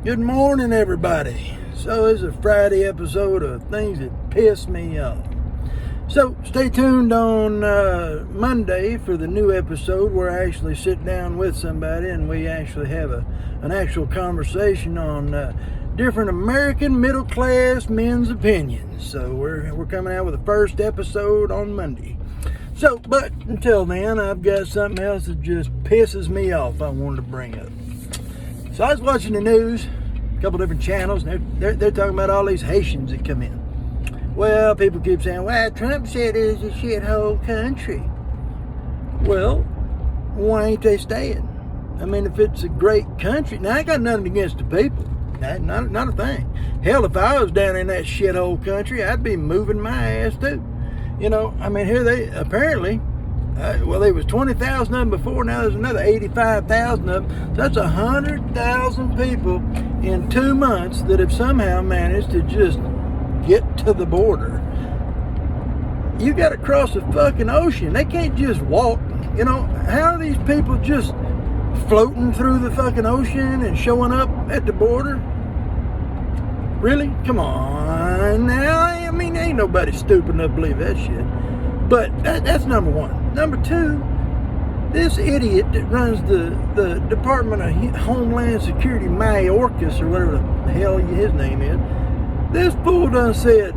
Good morning, everybody. So this is a Friday episode of things that piss me off. So stay tuned on Monday for the new episode where I actually sit down with somebody and we actually have an actual conversation on different American middle class men's opinions. So we're coming out with the first episode on Monday. So, but until then, I've got something else that just pisses me off I wanted to bring up. So I was watching the news, a couple different channels, and they're talking about all these Haitians that come in. Well, people keep saying, well, Trump said it's a shithole country. Well, why ain't they staying? I mean, if it's a great country, now I got nothing against the people. Not a thing. Hell, if I was down in that shithole country, I'd be moving my ass too. You know, I mean, here they apparently, well, there was 20,000 of them before. Now there's another 85,000 of them. So that's 100,000 people in 2 months that have somehow managed to just get to the border. You got to cross the fucking ocean. They can't just walk. You know, how are these people just floating through the fucking ocean and showing up at the border? Really? Come on now. I mean, ain't nobody stupid enough to believe that shit. But that's number one. Number two, this idiot that runs the Department of Homeland Security, Mayorkas, or whatever the hell his name is, this fool done said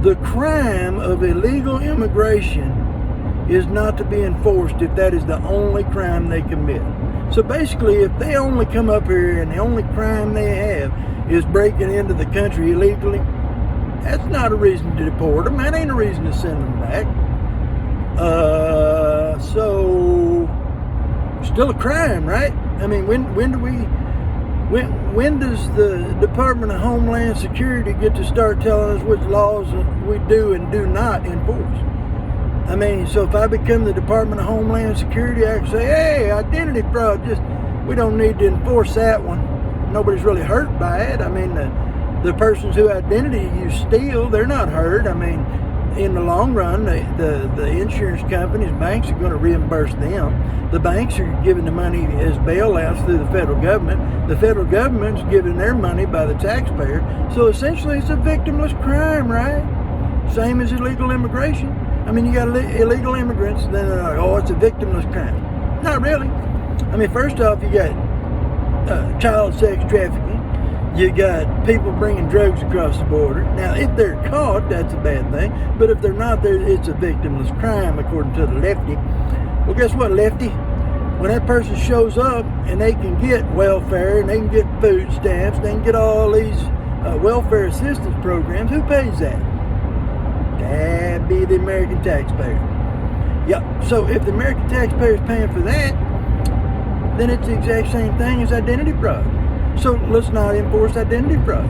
the crime of illegal immigration is not to be enforced if that is the only crime they commit. So basically, if they only come up here and the only crime they have is breaking into the country illegally, that's not a reason to deport them. That ain't a reason to send them back. So still a crime, right? I mean, when does the Department of Homeland Security get to start telling us which laws we do and do not enforce? I mean, so if I become the Department of Homeland Security, I can say, hey, identity fraud, we don't need to enforce that one. Nobody's really hurt by it. I mean, the persons whose identity you steal, they're not hurt. I mean, in the long run, the insurance companies, banks are going to reimburse them. The banks are giving the money as bailouts through the federal government. The federal government's giving their money by the taxpayer. So essentially, it's a victimless crime, right? Same as illegal immigration. I mean, you got illegal immigrants, then they're like, oh, it's a victimless crime. Not really. I mean, first off, you got child sex trafficking. You got people bringing drugs across the border. Now, if they're caught, that's a bad thing. But if they're not, it's a victimless crime, according to the lefty. Well, guess what, lefty? When that person shows up and they can get welfare and they can get food stamps, they can get all these welfare assistance programs, who pays that? That'd be the American taxpayer. Yeah, so if the American taxpayer is paying for that, then it's the exact same thing as identity fraud. So let's not enforce identity fraud.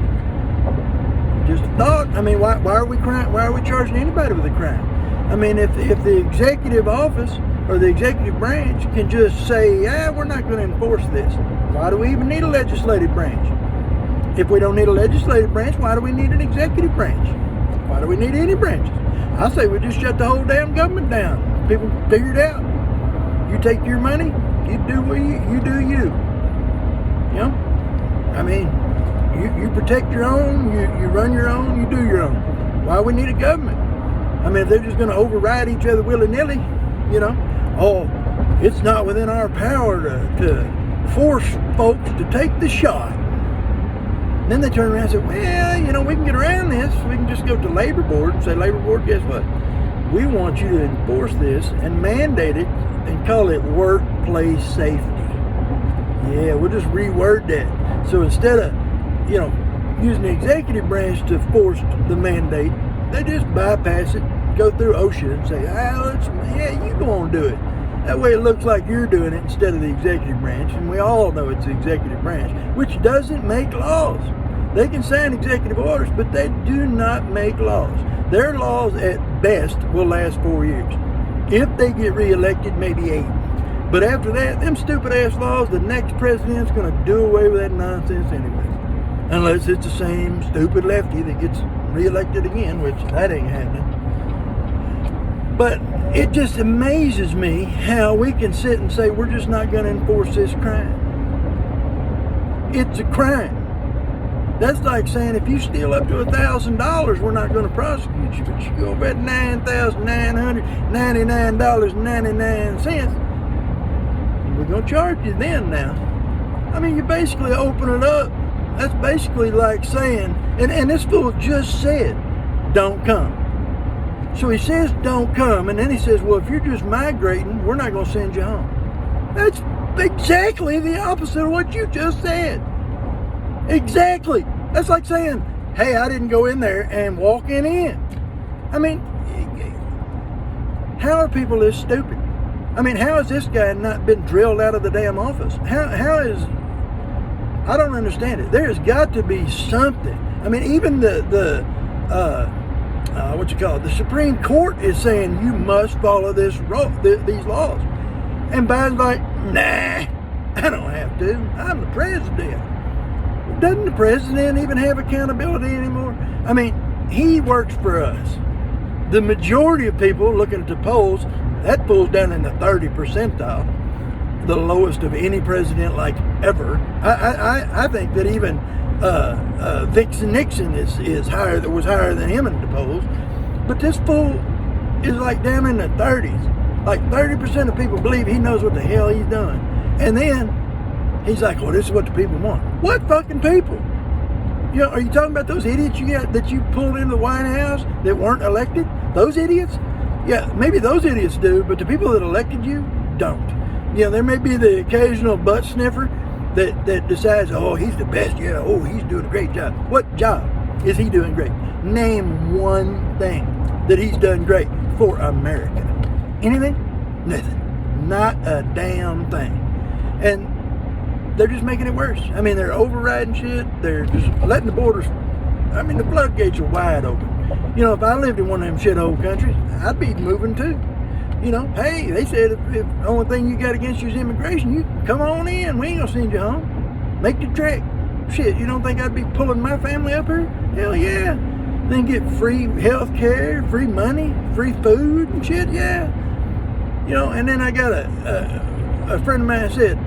Just a thought. I mean, why are we charging anybody with a crime? I mean, if the executive office or the executive branch can just say, we're not going to enforce this, why do we even need a legislative branch? If we don't need a legislative branch, why do we need an executive branch? Why do we need any branches? I say we just shut the whole damn government down. People figure it out. You take your money, you do you do you. You know? I mean, you protect your own, you run your own, you do your own. Why we need a government? I mean, if they're just going to override each other willy-nilly, you know, it's not within our power to force folks to take the shot. And then they turn around and say, well, you know, we can get around this. We can just go to Labor Board and say, Labor Board, guess what? We want you to enforce this and mandate it and call it workplace safety. Yeah, we'll just reword that. So instead of, you know, using the executive branch to force the mandate, they just bypass it, go through OSHA and say, you go on and do it. That way it looks like you're doing it instead of the executive branch. And we all know it's the executive branch, which doesn't make laws. They can sign executive orders, but they do not make laws. Their laws at best will last 4 years. If they get reelected, maybe 8. But after that, them stupid ass laws, the next president's going to do away with that nonsense anyway. Unless it's the same stupid lefty that gets reelected again, which that ain't happening. But it just amazes me how we can sit and say we're just not going to enforce this crime. it's a crime. That's like saying if you steal up to $1,000, we're not going to prosecute you, but you go over at $9,999.99, we're going to charge you then now. I mean, you basically open it up. That's basically like saying, and this fool just said, don't come. So he says, don't come, and then he says, well, if you're just migrating, we're not going to send you home. That's exactly the opposite of what you just said. Exactly. That's like saying, hey, I didn't go in there and walking in. I mean, how are people this stupid? I mean, how has this guy not been drilled out of the damn office? How is, I don't understand it. There's got to be something. I mean, even the Supreme Court is saying you must follow these laws. And Biden's like, nah, I don't have to. I'm the president. Doesn't the president even have accountability anymore? I mean, he works for us. The majority of people looking at the polls, that poll's down in the 30 percentile, the lowest of any president like ever. I think that even Nixon is higher, that was higher than him in the polls. But this fool is like down in the 30s. Like 30% of people believe he knows what the hell he's doing. And then he's like, well, this is what the people want. What fucking people? You know, are you talking about those idiots that you pulled into the White House that weren't elected? Those idiots? Yeah, maybe those idiots do, but the people that elected you don't. You know, there may be the occasional butt sniffer that decides, oh, he's the best. Yeah, oh, he's doing a great job. What job is he doing great? Name one thing that he's done great for America. Anything? Nothing. Not a damn thing. And they're just making it worse. I mean, they're overriding shit. They're just letting the borders, I mean, the floodgates are wide open. You know, if I lived in one of them shithole countries, I'd be moving too. You know, hey, they said if the only thing you got against you is immigration, you can come on in. We ain't gonna send you home. Make the trek. Shit, you don't think I'd be pulling my family up here? Hell yeah. Then get free health care, free money, free food and shit, yeah. You know, and then I got a friend of mine said,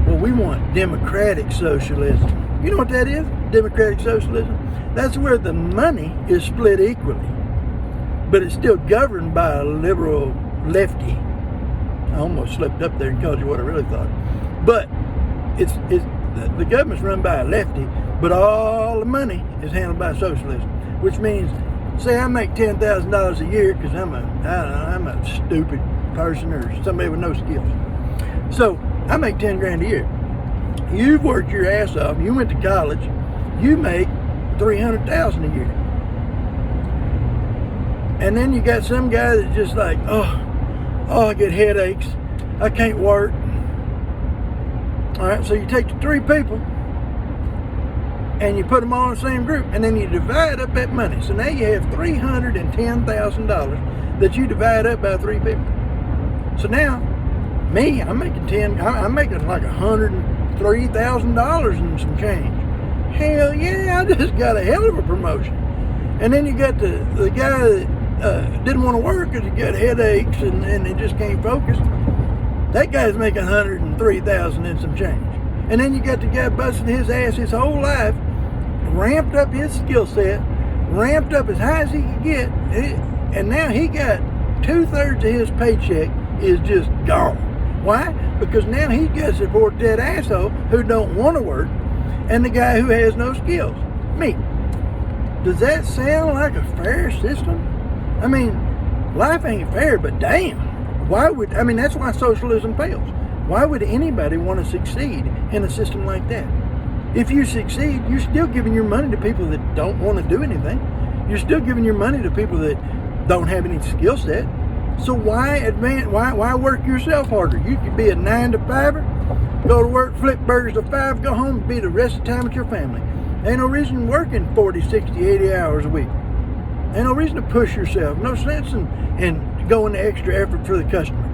well, we want democratic socialism. You know what that is? Democratic socialism? That's where the money is split equally, but it's still governed by a liberal lefty. I almost slipped up there and called you what I really thought. But the government's run by a lefty, but all the money is handled by socialism, which means, say I make $10,000 a year because I'm a stupid person or somebody with no skills. So I make 10 grand a year. You've worked your ass off. You went to college. You make $300,000 a year. And then you got some guy that's just like, oh, I get headaches. I can't work. All right, so you take the three people and you put them all in the same group, and then you divide up that money. So now you have $310,000 that you divide up by three people. So now, me, I'm making like $103,000 and some change. Hell yeah, I just got a hell of a promotion. And then you got the guy that didn't want to work because he got headaches and he just can't focus. That guy's making $103,000 and some change. And then you got the guy busting his ass his whole life, ramped up his skill set, ramped up as high as he could get, and now he got 2/3 of his paycheck is just gone. Why? Because now he's got to support that asshole who don't want to work and the guy who has no skills. Me. Does that sound like a fair system? I mean, life ain't fair, but damn. That's why socialism fails. Why would anybody want to succeed in a system like that? If you succeed, you're still giving your money to people that don't want to do anything. You're still giving your money to people that don't have any skill set. So why work yourself harder? You could be a 9-to-5er, go to work, flip burgers to 5, go home, and be the rest of the time with your family. Ain't no reason working 40, 60, 80 hours a week. Ain't no reason to push yourself. No sense in going the extra effort for the customer.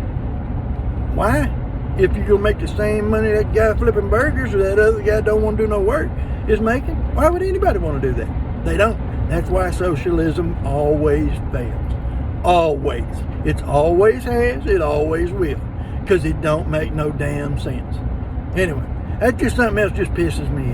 Why? If you're going to make the same money that guy flipping burgers or that other guy don't want to do no work is making, why would anybody want to do that? They don't. That's why socialism always fails. Always. It always has, it always will. Because it don't make no damn sense. Anyway, That's just something else just pisses me